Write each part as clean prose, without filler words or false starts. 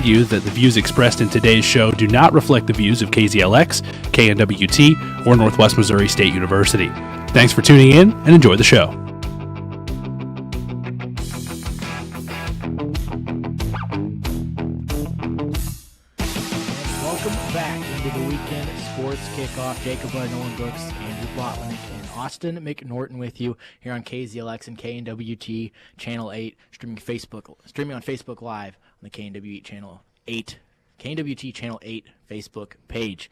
remind you that the views expressed in today's show do not reflect the views of KZLX, KNWT, or Northwest Missouri State University. Thanks for tuning in and enjoy the show. Welcome back into the Weekend Sports Kickoff. Jacob Blair, Nolan Brooks, Andrew Blotnick, and Austin McNorton with you here on KZLX and KNWT Channel 8, streaming on Facebook Live on the KNWT Channel 8 Facebook page.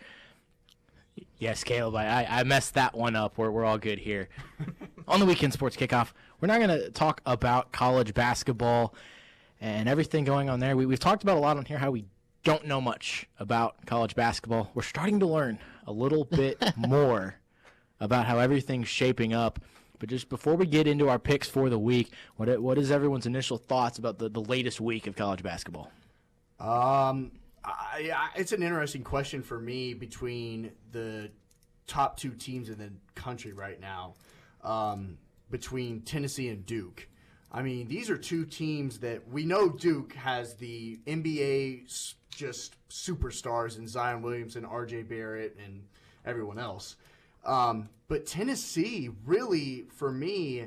Yes, Caleb, I messed that one up. We're all good here. On the Weekend Sports Kickoff, we're not going to talk about college basketball and everything going on there. We've talked about a lot on here how we don't know much about college basketball. We're starting to learn a little bit more about how everything's shaping up. But just before we get into our picks for the week, what is everyone's initial thoughts about the latest week of college basketball? It's an interesting question for me between the top two teams in the country right now, between Tennessee and Duke. I mean, these are two teams that we know Duke has the NBA just superstars in Zion Williamson, R.J. Barrett, and everyone else. But Tennessee, really, for me,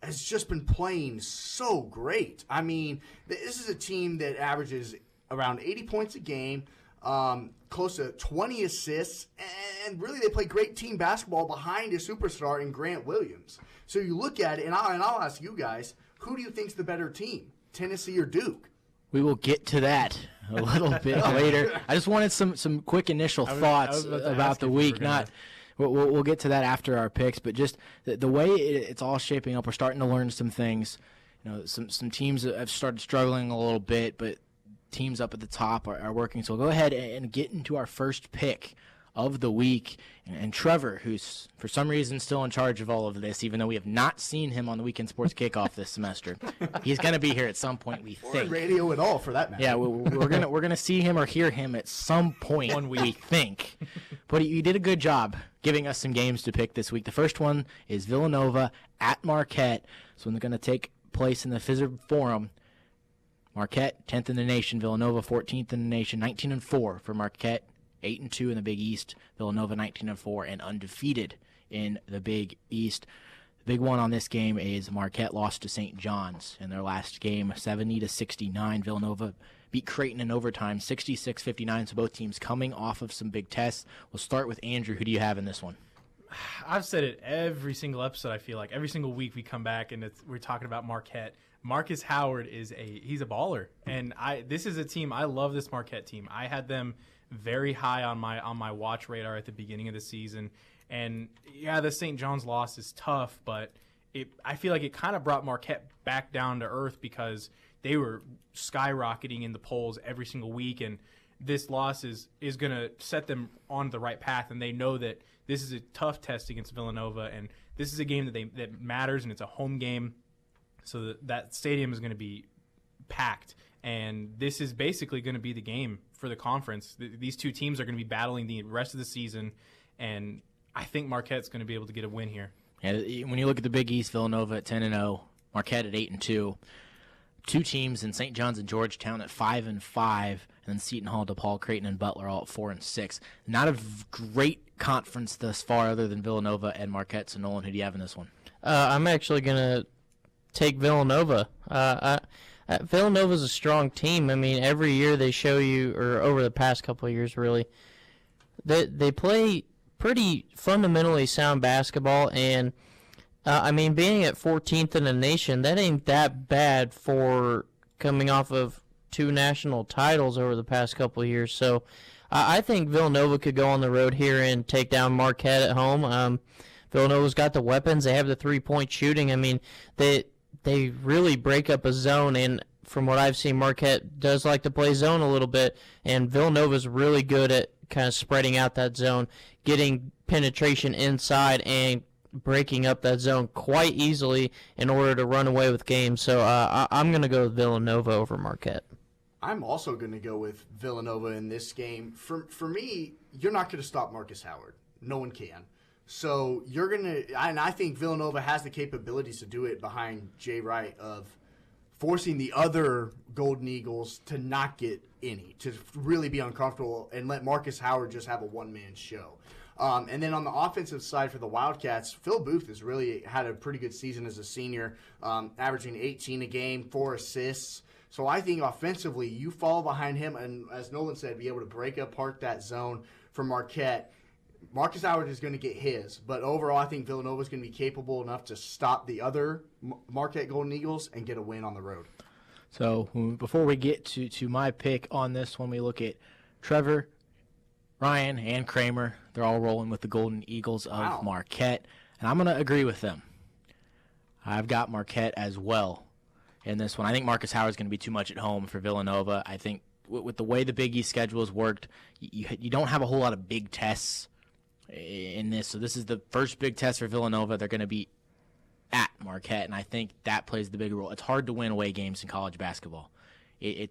has just been playing so great. I mean, this is a team that averages around 80 points a game, close to 20 assists, and really they play great team basketball behind a superstar in Grant Williams. So you look at it, and I'll ask you guys, who do you think's the better team, Tennessee or Duke? We will get to that a little bit later. I just wanted some quick initial thoughts about the week. We'll get to that after our picks, but just the way it's all shaping up, we're starting to learn some things. You know, some teams have started struggling a little bit, but teams up at the top are working. So we'll go ahead and get into our first pick of the week. And Trevor, who's for some reason still in charge of all of this, even though we have not seen him on the Weekend Sports Kickoff this semester. He's going to be here at some point, we think. Or on radio at all, for that matter. Yeah, we're gonna see him or hear him at some point, we think. But you did a good job giving us some games to pick this week. The first one is Villanova at Marquette. So they're going to take place in the Fiserv Forum. Marquette, 10th in the nation. Villanova, 14th in the nation. 19-4 for Marquette. 8-2 in the Big East. Villanova 19-4 and undefeated in the Big East. The big one on this game is Marquette lost to St. John's in their last game, 70-69. Villanova beat Creighton in overtime, 66-59. So both teams coming off of some big tests. We'll start with Andrew. Who do you have in this one? I've said it every single episode. I feel like every single week we come back and we're talking about Marquette. Marcus Howard he's a baller, and this is a team. I love this Marquette team. I had them very high on my watch radar at the beginning of the season, and yeah, the St. John's loss is tough, but I feel like it kind of brought Marquette back down to earth because they were skyrocketing in the polls every single week, and this loss is going to set them on the right path, and they know that this is a tough test against Villanova, and this is a game that matters, and it's a home game, so that stadium is going to be packed. And this is basically going to be the game for the conference. These two teams are going to be battling the rest of the season, and I think Marquette's going to be able to get a win here. Yeah, when you look at the Big East, Villanova at 10-0, Marquette at 8-2. Two teams in St. John's and Georgetown at 5-5, and then Seton Hall, DePaul, Creighton, and Butler all at 4-6. Not a great conference thus far, other than Villanova and Marquette. So Nolan, who do you have in this one? I'm actually going to take Villanova. Villanova's a strong team. I mean, every year they show you, or over the past couple of years, really, they play pretty fundamentally sound basketball. And, I mean, being at 14th in the nation, that ain't that bad for coming off of two national titles over the past couple of years. So I think Villanova could go on the road here and take down Marquette at home. Villanova's got the weapons. They have the three-point shooting. I mean, they really break up a zone, and from what I've seen, Marquette does like to play zone a little bit, and Villanova's really good at kind of spreading out that zone, getting penetration inside, and breaking up that zone quite easily in order to run away with games. So I'm going to go with Villanova over Marquette. I'm also going to go with Villanova in this game. For me, you're not going to stop Marcus Howard. No one can. So you're going to – and I think Villanova has the capabilities to do it behind Jay Wright of forcing the other Golden Eagles to not get any, to really be uncomfortable and let Marcus Howard just have a one-man show. And then on the offensive side for the Wildcats, Phil Booth has really had a pretty good season as a senior, averaging 18 a game, 4 assists. So I think offensively, you fall behind him, and as Nolan said, be able to break apart that zone for Marquette. Marcus Howard is going to get his, but overall, I think Villanova is going to be capable enough to stop the other Marquette Golden Eagles and get a win on the road. So before we get to my pick on this one, we look at Trevor, Ryan, and Kramer. They're all rolling with the Golden Eagles of Marquette, and I'm going to agree with them. I've got Marquette as well in this one. I think Marcus Howard is going to be too much at home for Villanova. I think with the way the Big East schedule has worked, you don't have a whole lot of big tests in this. So this is the first big test for Villanova. They're going to be at Marquette, and I think that plays the bigger role. It's hard to win away games in college basketball.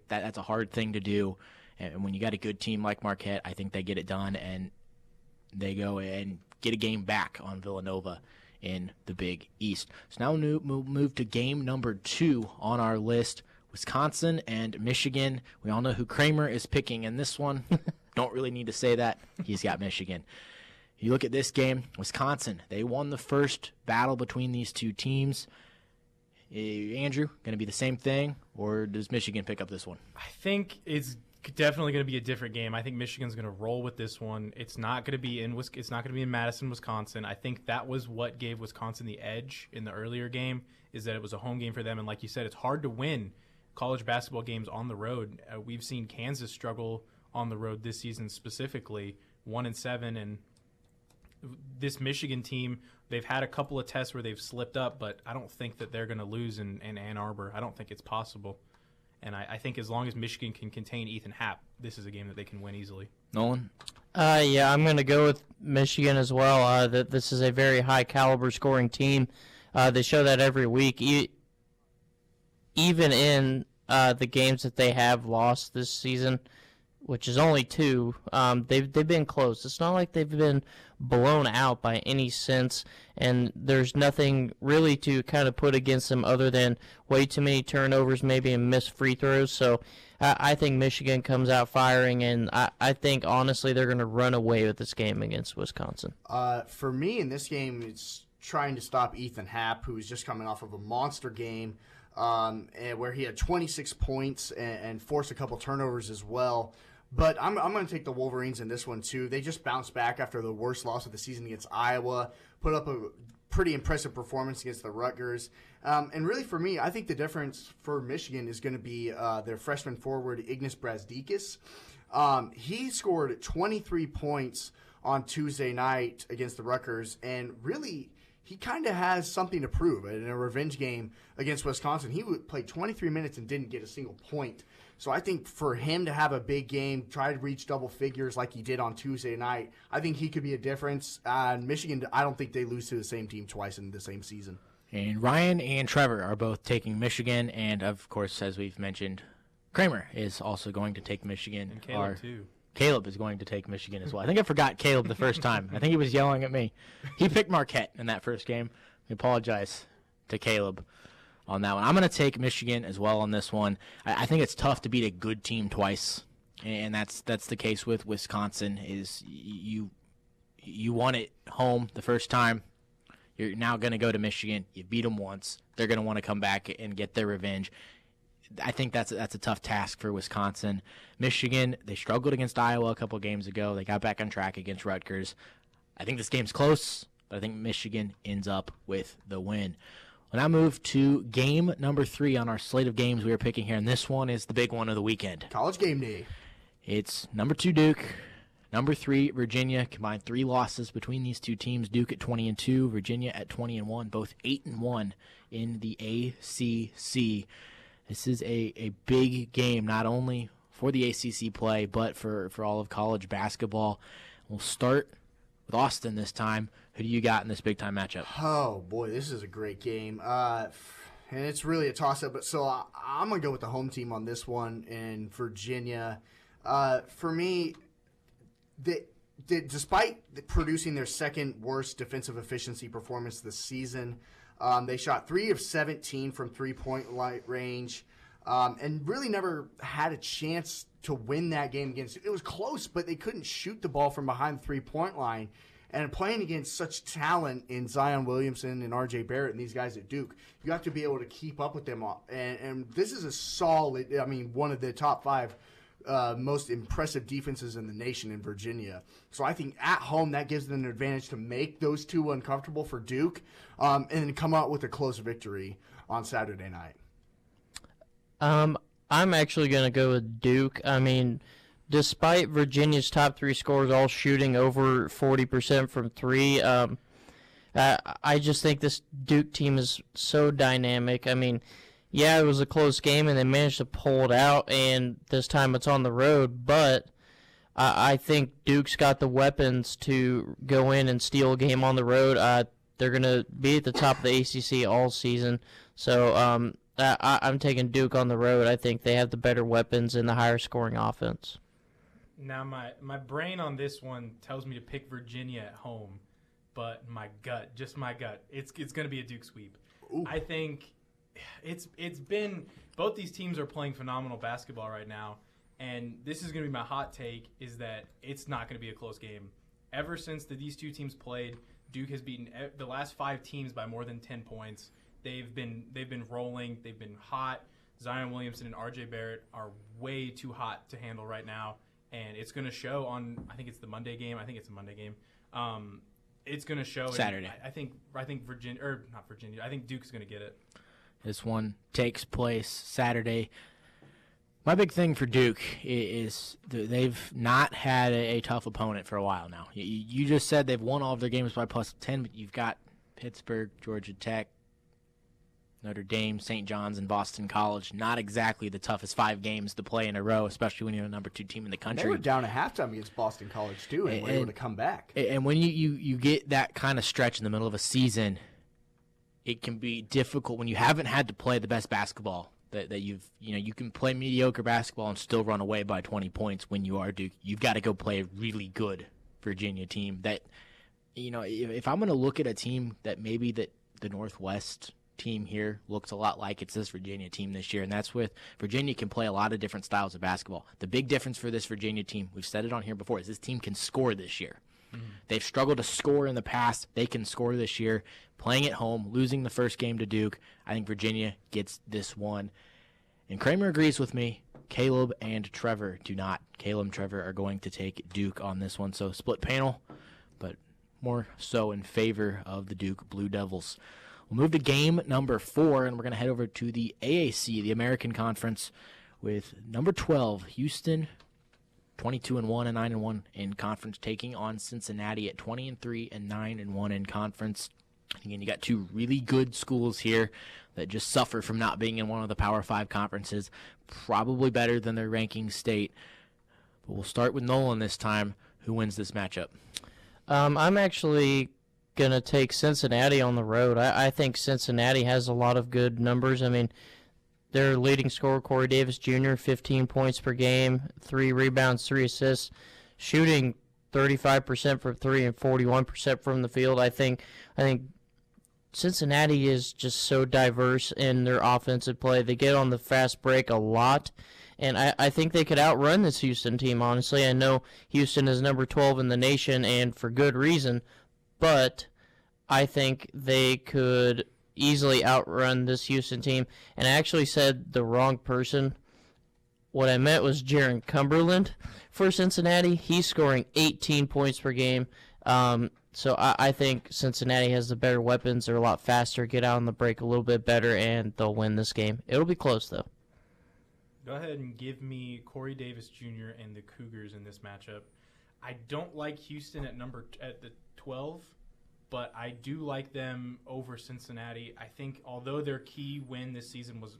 That's a hard thing to do. And when you got a good team like Marquette, I think they get it done, and they go and get a game back on Villanova in the Big East. So now we'll move to game number 2 on our list, Wisconsin and Michigan. We all know who Kramer is picking in this one. Don't really need to say that. He's got Michigan. You look at this game, Wisconsin, they won the first battle between these two teams. Andrew, going to be the same thing, or does Michigan pick up this one? I think it's definitely going to be a different game. I think Michigan's going to roll with this one. It's not going to be in Madison, Wisconsin. I think that was what gave Wisconsin the edge in the earlier game, is that it was a home game for them. And like you said, it's hard to win college basketball games on the road. We've seen Kansas struggle on the road this season specifically, 1-7, and this Michigan team, they've had a couple of tests where they've slipped up, but I don't think that they're going to lose in Ann Arbor. I don't think it's possible. And I think as long as Michigan can contain Ethan Happ, this is a game that they can win easily. Nolan? Yeah, I'm going to go with Michigan as well. That this is a very high-caliber scoring team. They show that every week. Even in the games that they have lost this season, which is only 2, they've been close. It's not like they've been blown out by any sense, and there's nothing really to kind of put against them other than way too many turnovers, maybe, and missed free throws. So I think Michigan comes out firing, and I think, honestly, they're going to run away with this game against Wisconsin. For me, in this game, it's trying to stop Ethan Happ, who's just coming off of a monster game where he had 26 points and forced a couple turnovers as well. But I'm going to take the Wolverines in this one, too. They just bounced back after the worst loss of the season against Iowa, put up a pretty impressive performance against the Rutgers. And really, for me, I think the difference for Michigan is going to be their freshman forward, Ignas Brazdeikis. He scored 23 points on Tuesday night against the Rutgers, and really, he kind of has something to prove. In a revenge game against Wisconsin, he played 23 minutes and didn't get a single point. So I think for him to have a big game, try to reach double figures like he did on Tuesday night, I think he could be a difference. Michigan, I don't think they lose to the same team twice in the same season. And Ryan and Trevor are both taking Michigan, and of course, as we've mentioned, Kramer is also going to take Michigan. And Caleb, too. Caleb is going to take Michigan as well. I think I forgot Caleb the first time. I think he was yelling at me. He picked Marquette in that first game. I apologize to Caleb on that one. I'm going to take Michigan as well on this one. I think it's tough to beat a good team twice, and that's the case with Wisconsin. Is you won it home the first time. You're now going to go to Michigan. You beat them once. They're going to want to come back and get their revenge. I think that's a tough task for Wisconsin. Michigan, they struggled against Iowa a couple games ago. They got back on track against Rutgers. I think this game's close, but I think Michigan ends up with the win. We'll now move to game number 3 on our slate of games we are picking here, and this one is the big one of the weekend. College game day. It's number 2 Duke, number 3 Virginia. Combined 3 losses between these two teams. Duke at 20-2, Virginia at 20-1, both 8-1 in the ACC. This is a big game, not only for the ACC play, but for all of college basketball. We'll start with Austin this time. Who do you got in this big-time matchup? Oh, boy, this is a great game. And it's really a toss-up. But so I'm going to go with the home team on this one in Virginia. For me, despite producing their second worst defensive efficiency performance this season, They shot 3 of 17 from three-point range, and really never had a chance to win that game against. It was close, but they couldn't shoot the ball from behind the three-point line. And playing against such talent in Zion Williamson and R.J. Barrett and these guys at Duke, you have to be able to keep up with them. And this is a solid, one of the top 5 most impressive defenses in the nation in Virginia. So I think at home that gives them an advantage to make those two uncomfortable for Duke, and then come out with a close victory on Saturday night. I'm actually going to go with Duke. I mean, despite Virginia's top 3 scorers all shooting over 40% from 3, I just think this Duke team is so dynamic. I mean, yeah, it was a close game, and they managed to pull it out, and this time it's on the road, but I think Duke's got the weapons to go in and steal a game on the road. They're going to be at the top of the ACC all season, so I'm taking Duke on the road. I think they have the better weapons and the higher scoring offense. Now, my brain on this one tells me to pick Virginia at home, but my gut, it's going to be a Duke sweep. Ooh. I think it's been – both these teams are playing phenomenal basketball right now, and this is going to be my hot take, is that it's not going to be a close game. Ever since these two teams played, Duke has beaten the last 5 teams by more than 10 points. They've been rolling. They've been hot. Zion Williamson and R.J. Barrett are way too hot to handle right now. And it's going to show on, I think it's the Monday game. I think it's a Monday game. It's going to show Saturday. I think Virginia, or not Virginia. I think Duke's going to get it. This one takes place Saturday. My big thing for Duke is they've not had a tough opponent for a while now. You just said they've won all of their games by plus 10, but you've got Pittsburgh, Georgia Tech, Notre Dame, St. John's, and Boston College. Not exactly the toughest 5 games to play in a row, especially when you're the number 2 team in the country. They were down at halftime against Boston College, too, and were able to come back. And when you get that kind of stretch in the middle of a season, it can be difficult when you haven't had to play the best basketball that you can play mediocre basketball and still run away by 20 points when you are Duke. You've got to go play a really good Virginia team that, if I'm going to look at a team that maybe the Northwest team here looks a lot like, it's this Virginia team this year, and that's with Virginia can play a lot of different styles of basketball. The big difference for this Virginia team, we've said it on here before, is this team can score this year. They've struggled to score in the past. They can score this year. Playing at home, losing the first game to Duke, I think Virginia gets this one. And Kramer agrees with me. Caleb and Trevor do not. Caleb and Trevor are going to take Duke on this one. So split panel, but more so in favor of the Duke Blue Devils. We'll move to game number 4, and we're going to head over to the AAC, the American Conference, with number 12, Houston, 22-1 and 9-1 in conference, taking on Cincinnati at 20-3 and 9-1 in conference. Again, you got 2 really good schools here that just suffer from not being in one of the Power 5 conferences, probably better than their ranking state. But we'll start with Nolan this time. Who wins this matchup? I'm actually going to take Cincinnati on the road. I think Cincinnati has a lot of good numbers. I mean, their leading scorer, Corey Davis Jr., 15 points per game, 3 rebounds, 3 assists, shooting 35% from 3 and 41% from the field. I think Cincinnati is just so diverse in their offensive play. They get on the fast break a lot, and I think they could outrun this Houston team, honestly. I know Houston is number 12 in the nation, and for good reason, but I think they could easily outrun this Houston team. And I actually said the wrong person. What I meant was Jaron Cumberland for Cincinnati. He's scoring 18 points per game. So I think Cincinnati has the better weapons. They're a lot faster, get out on the break a little bit better, and they'll win this game. It'll be close, though. Go ahead and give me Corey Davis Jr. and the Cougars in this matchup. I don't like Houston at the 12, but I do like them over Cincinnati. I think although their key win this season was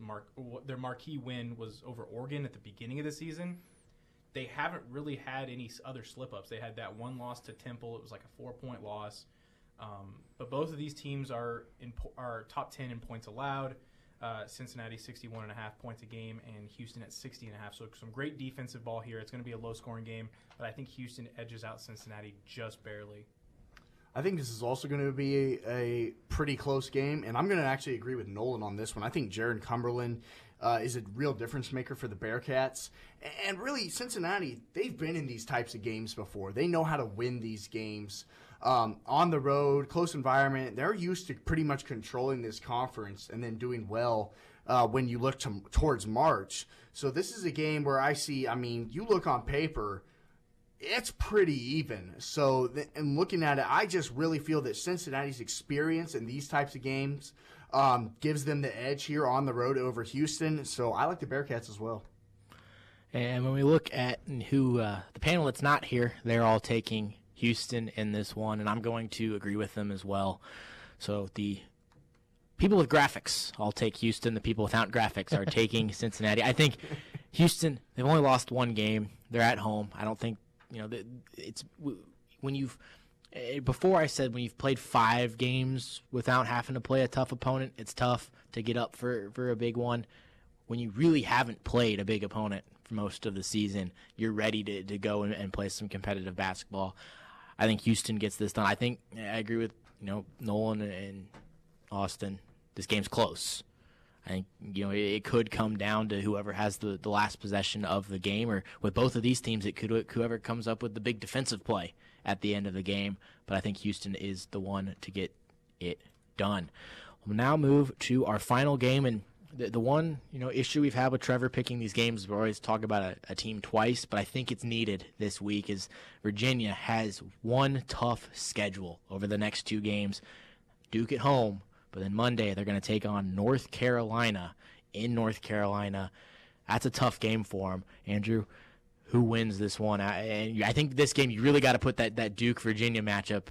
their marquee win was over Oregon at the beginning of the season, they haven't really had any other slip-ups. They had that one loss to Temple. It was like a 4-point loss. But both of these teams are top 10 in points allowed. Cincinnati 61.5 points a game and Houston at 60.5. So some great defensive ball here. It's going to be a low-scoring game, but I think Houston edges out Cincinnati just barely. I think this is also going to be a pretty close game, and I'm going to actually agree with Nolan on this one. I think Jaron Cumberland is a real difference maker for the Bearcats. And really, Cincinnati, they've been in these types of games before. They know how to win these games on the road, close environment. They're used to pretty much controlling this conference and then doing well when you look towards March. So this is a game where you look on paper, it's pretty even. So, and looking at it, I just really feel that Cincinnati's experience in these types of games gives them the edge here on the road over Houston. So I like the Bearcats as well. And when we look at who the panel that's not here, they're all taking Houston in this one, and I'm going to agree with them as well. So the people with graphics, I'll take Houston. The people without graphics are taking Cincinnati. I think Houston, they've only lost one game. They're at home. I don't think, it's when you've before I said when you've played 5 games without having to play a tough opponent, it's tough to get up for a big one. When you really haven't played a big opponent for most of the season, you're ready to go and play some competitive basketball. I think Houston gets this done. I agree with Nolan and Austin. This game's close. I think it could come down to whoever has the last possession of the game, or with both of these teams, it could whoever comes up with the big defensive play at the end of the game. But I think Houston is the one to get it done. We'll now move to our final game, and the one issue we've had with Trevor picking these games, we always talk about a team twice, but I think it's needed this week, is Virginia has one tough schedule over the next 2 games. Duke at home, but then Monday they're going to take on North Carolina in North Carolina. That's a tough game for them. Andrew, who wins this one? And I think this game you really got to put that Duke-Virginia matchup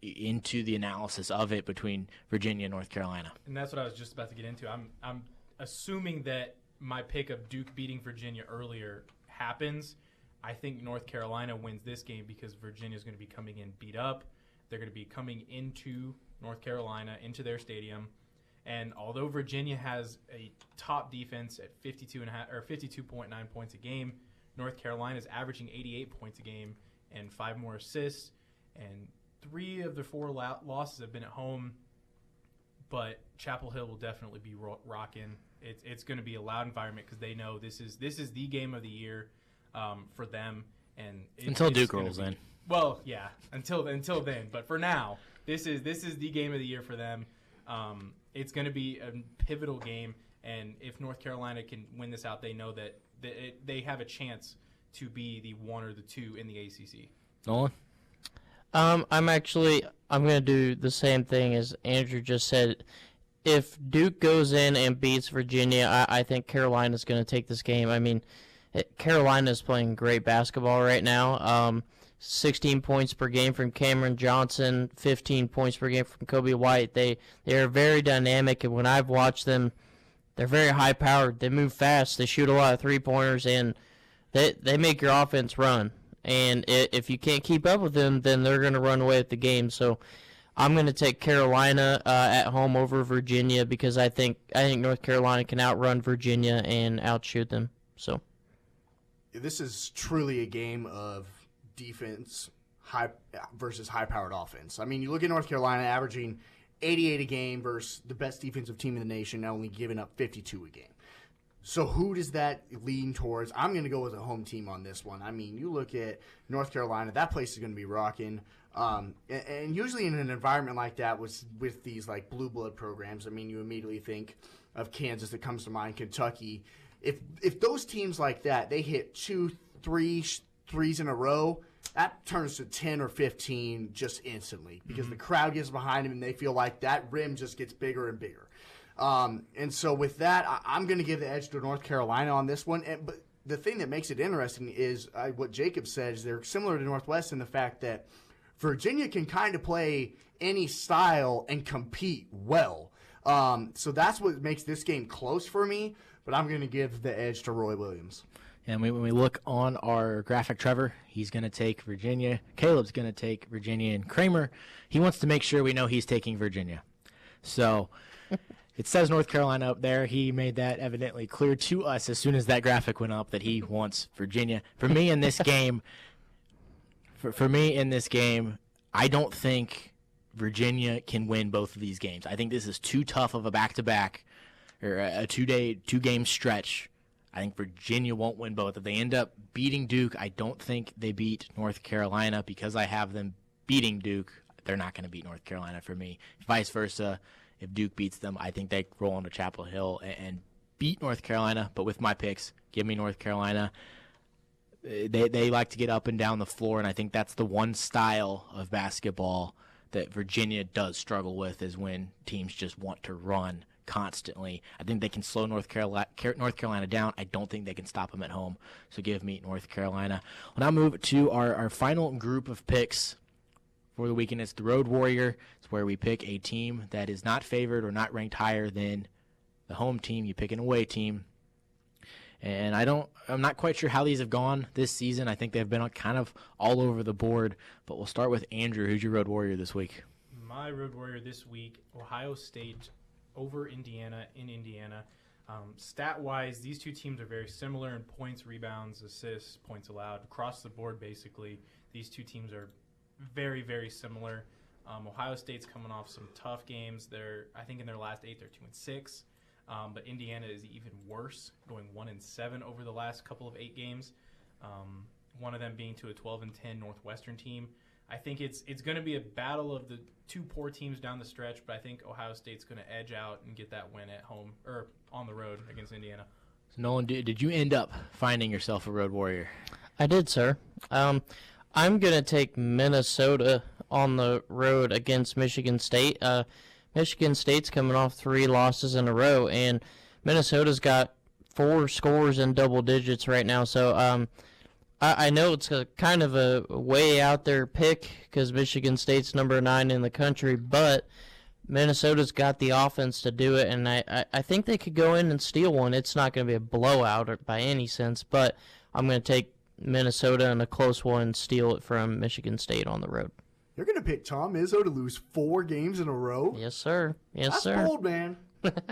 into the analysis of it between Virginia and North Carolina. And that's what I was just about to get into. I'm assuming that my pick of Duke beating Virginia earlier happens. I think North Carolina wins this game because Virginia is going to be coming in beat up. They're going to be coming into North Carolina, into their stadium. And although Virginia has a top defense at 52.9 points a game, North Carolina is averaging 88 points a game and 5 more assists. And 3 of the 4 losses have been at home. But Chapel Hill will definitely be rocking. It's going to be a loud environment because they know this is the game of the year for them. And until Duke rolls in. Well, yeah, until then. But for now, this is the game of the year for them. It's going to be a pivotal game, and if North Carolina can win this out, they know that they have a chance to be the 1 or the 2 in the ACC. Nolan? I'm going to do the same thing as Andrew just said. If Duke goes in and beats Virginia, I think Carolina's going to take this game. I mean, Carolina's playing great basketball right now. 16 points per game from Cameron Johnson, 15 points per game from Kobe White. They are very dynamic, and when I've watched them, they're very high-powered. They move fast. They shoot a lot of three-pointers, and they make your offense run. And if you can't keep up with them, then they're going to run away with the game. So I'm going to take Carolina at home over Virginia because I think North Carolina can outrun Virginia and outshoot them. So this is truly a game of defense versus high-powered offense. I mean, you look at North Carolina averaging 88 a game versus the best defensive team in the nation, only giving up 52 a game. So who does that lean towards? I'm going to go with a home team on this one. I mean, you look at North Carolina, that place is going to be rocking. And usually in an environment like that with these like blue blood programs, I mean, you immediately think of Kansas that comes to mind, Kentucky. If those teams like that, they hit 2-3 threes in a row, that turns to 10 or 15 just instantly because the crowd gets behind them and they feel like that rim just gets bigger and bigger. And so with that, I'm going to give the edge to North Carolina on this one. But the thing that makes it interesting is what Jacob says. They're similar to Northwest in the fact that Virginia can kind of play any style and compete well. So that's what makes this game close for me. But I'm going to give the edge to Roy Williams. And when we look on our graphic, Trevor, he's going to take Virginia. Caleb's going to take Virginia. And Kramer, he wants to make sure we know he's taking Virginia. So it says North Carolina up there. He made that evidently clear to us as soon as that graphic went up that he wants Virginia. For me in this game, I don't think Virginia can win both of these games. I think this is too tough of a back-to-back or a two-game stretch. I think Virginia won't win both. If they end up beating Duke, I don't think they beat North Carolina. Because I have them beating Duke, they're not going to beat North Carolina for me. Vice versa, if Duke beats them, I think they roll into Chapel Hill and beat North Carolina. But with my picks, give me North Carolina. They like to get up and down the floor, and I think that's the one style of basketball that Virginia does struggle with, is when teams just want to run constantly. I think they can slow North Carolina down. I don't think they can stop them at home. So give me North Carolina. We'll now move to our final group of picks for the weekend. It's the Road Warrior. It's where we pick a team that is not favored or not ranked higher than the home team. You pick an away team. And I'm not quite sure how these have gone this season. I think they've been kind of all over the board. But we'll start with Andrew. Who's your Road Warrior this week? My Road Warrior this week, Ohio State over Indiana in Indiana. Stat-wise, these two teams are very similar in points, rebounds, assists, points allowed. Across the board, basically, these two teams are very, very similar. Ohio State's coming off some tough games. I think in their last 8, they're 2-6. But Indiana is even worse, going 1-7 over the last couple of 8 games. One of them being to a 12-10 Northwestern team. I think it's going to be a battle of the two poor teams down the stretch, but I think Ohio State's going to edge out and get that win at home or on the road against Indiana. So Nolan, did you end up finding yourself a Road Warrior? I did, sir. I'm going to take Minnesota on the road against Michigan State. Michigan State's coming off 3 losses in a row, and Minnesota's got 4 scores in double digits right now. So I know it's kind of a way out there pick because Michigan State's number 9 in the country, but Minnesota's got the offense to do it, and I think they could go in and steal one. It's not going to be a blowout by any sense, but I'm going to take Minnesota in a close one and steal it from Michigan State on the road. You're going to pick Tom Izzo to lose 4 games in a row? Yes, sir. Yes, sir. That's bold, man.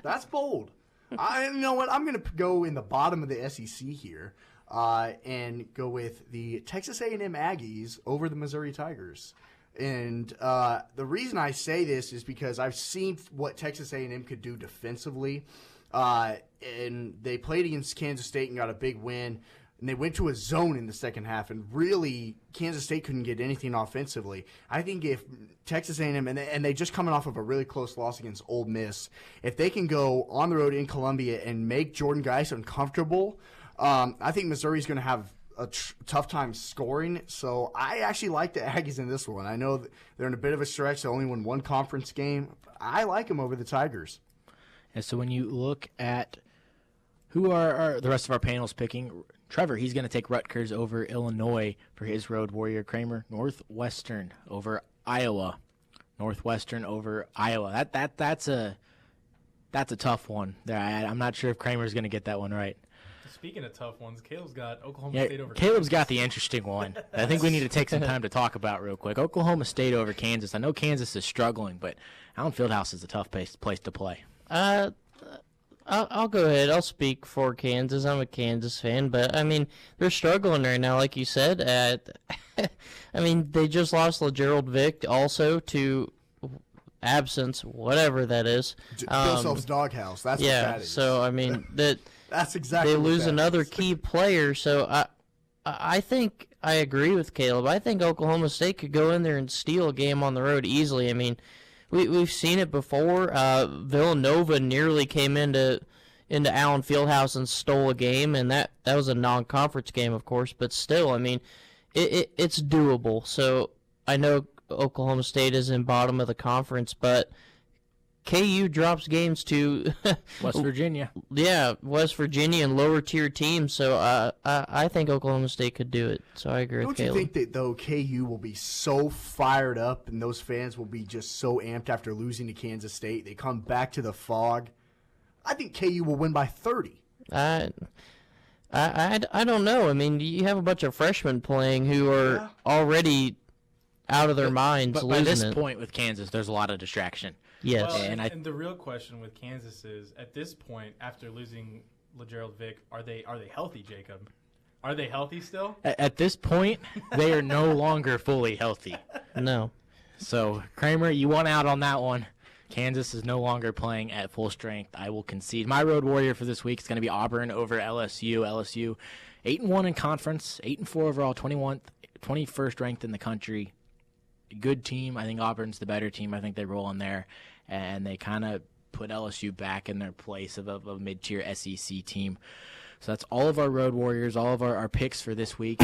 That's bold. You know what? I'm going to go in the bottom of the SEC here and go with the Texas A&M Aggies over the Missouri Tigers. And the reason I say this is because I've seen what Texas A&M could do defensively. And they played against Kansas State and got a big win. And they went to a zone in the second half, and really Kansas State couldn't get anything offensively. I think if Texas A&M, and they just coming off of a really close loss against Ole Miss, if they can go on the road in Columbia and make Jordan Geis uncomfortable, I think Missouri's going to have a tough time scoring. So I actually like the Aggies in this one. I know that they're in a bit of a stretch. They only won 1 conference game. I like them over the Tigers. And so when you look at who are the rest of our panels picking, Trevor, he's going to take Rutgers over Illinois for his Road Warrior. Kramer, Northwestern over Iowa. Northwestern over Iowa. That's a tough one. I'm not sure if Kramer's going to get that one right. Speaking of tough ones, Caleb's got Oklahoma State over Caleb's Kansas. got the interesting one. I think we need to take some time to talk about real quick. Oklahoma State over Kansas. I know Kansas is struggling, but Allen Fieldhouse is a tough place to play. I'll go ahead. I'll speak for Kansas. I'm a Kansas fan, but I mean they're struggling right now, like you said. I mean they just lost LaGerald Vick also to absence, whatever that is. Bill Self's doghouse. That's what that is. So I mean that's exactly. They what lose that another is. key player. So I think I agree with Caleb. I think Oklahoma State could go in there and steal a game on the road easily. I mean. We've seen it before. Villanova nearly came into Allen Fieldhouse and stole a game, and that was a non-conference game, of course. But still, I mean, it's doable. So I know Oklahoma State is in bottom of the conference, but KU drops games to West Virginia. Yeah, West Virginia and lower tier teams. So I think Oklahoma State could do it. So I agree with Caleb. Don't you think that though KU will be so fired up and those fans will be just so amped after losing to Kansas State? They come back to the Fog. I think KU will win by 30. I don't know. I mean, you have a bunch of freshmen playing who are already out of their minds. But by losing this it. point with Kansas, there's a lot of distraction. Yes. Well, And and the real question with Kansas is, at this point, after losing LaGerald Vick, are they healthy, Jacob? Are they healthy still? At this point, they are no longer fully healthy. No. So, Kramer, you won out on that one. Kansas is no longer playing at full strength. I will concede. My road warrior for this week is going to be Auburn over LSU. LSU 8-1 in conference, 8-4 overall, 21st ranked in the country. Good team. I think Auburn's the better team. I think they roll in there, and they kind of put LSU back in their place of a mid-tier SEC team. So that's all of our road warriors, all of our picks for this week.